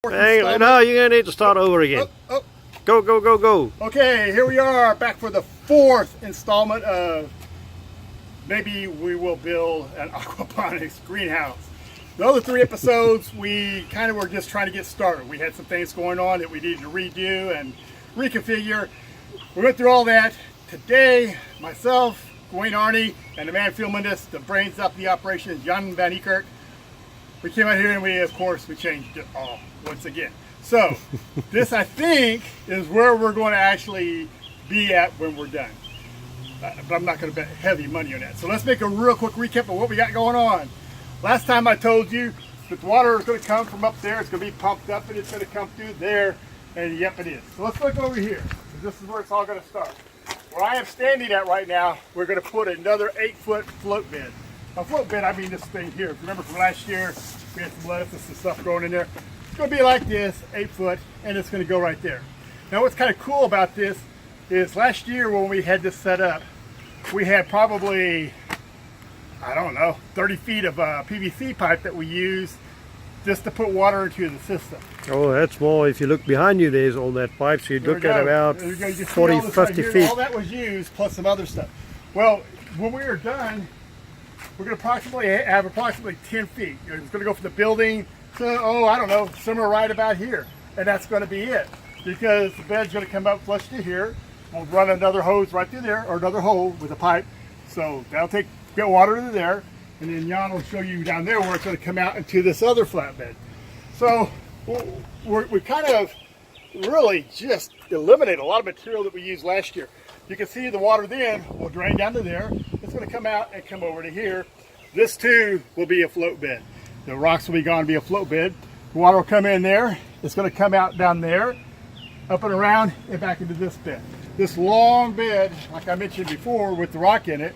Hang on, no, you're gonna need to start over again. Go, go, go, go. Okay, here we are back for the fourth installment of maybe we will build an aquaponics greenhouse. The other three episodes, we kind of were just trying to get started. We had some things going on that we needed to redo and reconfigure. We went through all that. Today, myself, Dwayne Arney, and the man filming this, the brains up the operation, Jan Van Eekert. We came out here and we changed it all once again. So this, I think, is where we're going to actually be at when we're done. But I'm not going to bet heavy money on that. So let's make a real quick recap of what we got going on. Last time I told you that the water is going to come from up there. It's going to be pumped up and it's going to come through there. And yep, it is. So let's look over here. This is where it's all going to start. Where I am standing at right now, we're going to put another 8-foot float bed. By float bed, I mean this thing here. Remember from last year, we had some lettuce and stuff growing in there. It's going to be like this, 8 foot, and it's going to go right there. Now what's kind of cool about this is last year when we had this set up, we had probably, I don't know, 30 feet of PVC pipe that we used just to put water into the system. Oh, that's more. If you look behind you, there's all that pipe, so you look at about 40, 50 feet. All that was used, plus some other stuff. Well, when we are done, we're going to have approximately 10 feet. It's going to go from the building to, I don't know, somewhere right about here. And that's going to be it. Because the bed's going to come up flush to here. We'll run another hose right through there, or another hole with a pipe. So that'll get water to there. And then Jan will show you down there where it's going to come out into this other flatbed. So we kind of really just eliminate a lot of material that we used last year. You can see the water then will drain down to there. It's going to come out and come over to here. This too will be a float bed. The rocks will be gone to be a float bed. The water will come in there. It's going to come out down there, up and around, and back into this bed. This long bed, like I mentioned before, with the rock in it,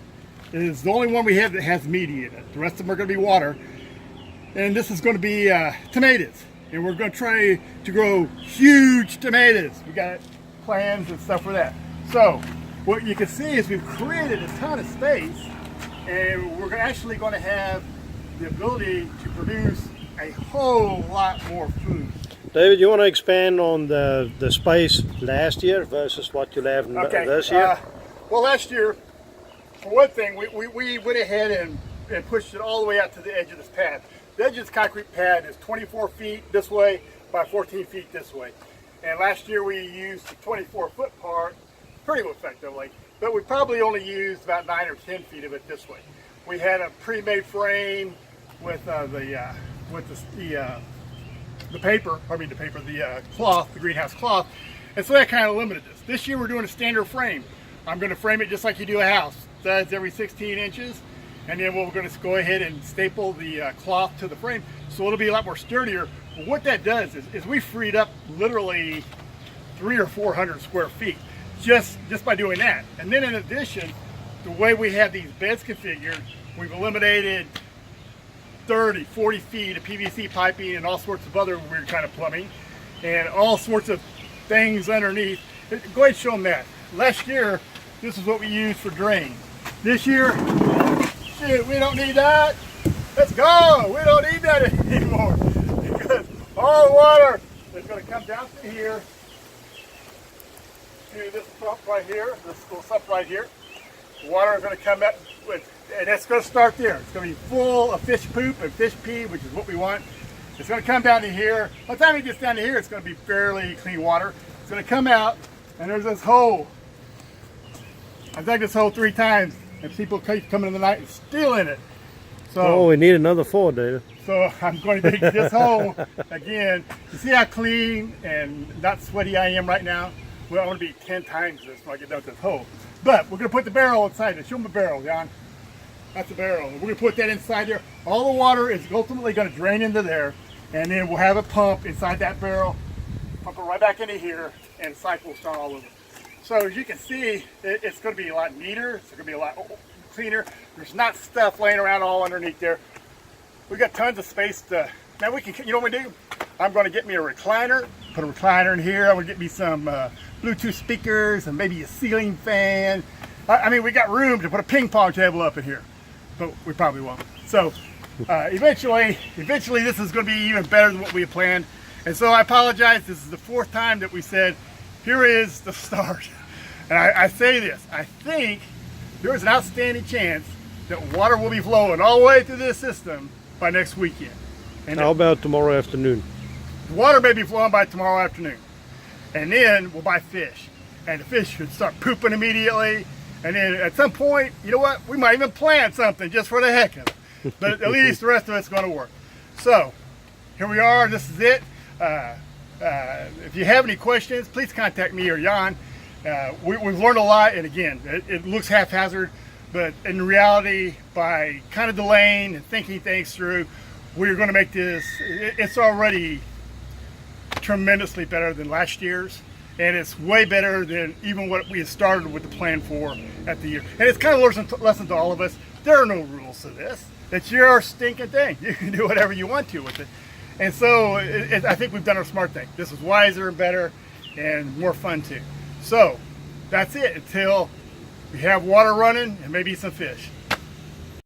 is the only one we have that has meat in it. The rest of them are going to be water. And this is going to be tomatoes. And we're going to try to grow huge tomatoes. We got plans and stuff for that. So what you can see is we've created a ton of space, and we're actually going to have the ability to produce a whole lot more food. David, you want to expand on the space last year versus what you have this year? Well, last year, for one thing, we went ahead and pushed it all the way out to the edge of this pad. The edge of this concrete pad is 24 feet this way by 14 feet this way. And last year we used the 24-foot part pretty effectively, but we probably only used about 9 or 10 feet of it this way. We had a pre-made frame with the cloth, the greenhouse cloth, and so that kind of limited us. This year we're doing a standard frame. I'm going to frame it just like you do a house. Studs every 16 inches, and then we're going to go ahead and staple the cloth to the frame, so it'll be a lot more sturdier. But what that does is we freed up literally 300 or 400 square feet just by doing that. And then in addition, the way we have these beds configured, we've eliminated 30, 40 feet of PVC piping and all sorts of other weird kind of plumbing and all sorts of things underneath. Go ahead and show them that. Last year, this is what we used for drain. This year, shoot, we don't need that. Let's go. We don't need that anymore because all the water is going to come down through here to this sump right here, this little sump right here. The water is going to come up, and it's going to start there. It's going to be full of fish poop and fish pee, which is what we want. It's going to come down to here. By the time it gets down to here, it's going to be fairly clean water. It's going to come out, and there's this hole. I've dug this hole 3 times, and people keep coming in the night and stealing it. So, we need another 4, David. So I'm going to dig this hole again. You see how clean and not sweaty I am right now? Well, I want to be 10 times this when I get done with this hole. But we're going to put the barrel inside it. Show them the barrel, Jan. That's the barrel. We're going to put that inside there. All the water is ultimately going to drain into there, and then we'll have a pump inside that barrel, pump it right back into here, and the cycle will start all over. So as you can see, it's going to be a lot neater. It's going to be a lot cleaner. There's not stuff laying around all underneath there. We've got tons of space to, now we can, you know what we do? I'm going to get me a recliner, put a recliner in here. I'm going to get me some Bluetooth speakers and maybe a ceiling fan. I mean, we got room to put a ping pong table up in here, but we probably won't. So eventually this is going to be even better than what we had planned. And so I apologize. This is the 4th time that we said, here is the start. And I say this, I think there is an outstanding chance that water will be flowing all the way through this system by next weekend. And How about tomorrow afternoon? the water may be flowing by tomorrow afternoon. And then we'll buy fish. And the fish should start pooping immediately. And then at some point, you know what? We might even plant something just for the heck of it. But at least the rest of it's going to work. So here we are. This is it. If you have any questions, please contact me or Jan. We've learned a lot, and again, it looks haphazard, but in reality, by kind of delaying and thinking things through, we're going to make this, it's already tremendously better than last year's, and it's way better than even what we had started with the plan for at the year. And it's kind of a lesson to all of us. There are no rules to this. It's your stinking thing. You can do whatever you want to with it. And so I think we've done our smart thing. This is wiser and better and more fun too. So that's it until we have water running and maybe some fish.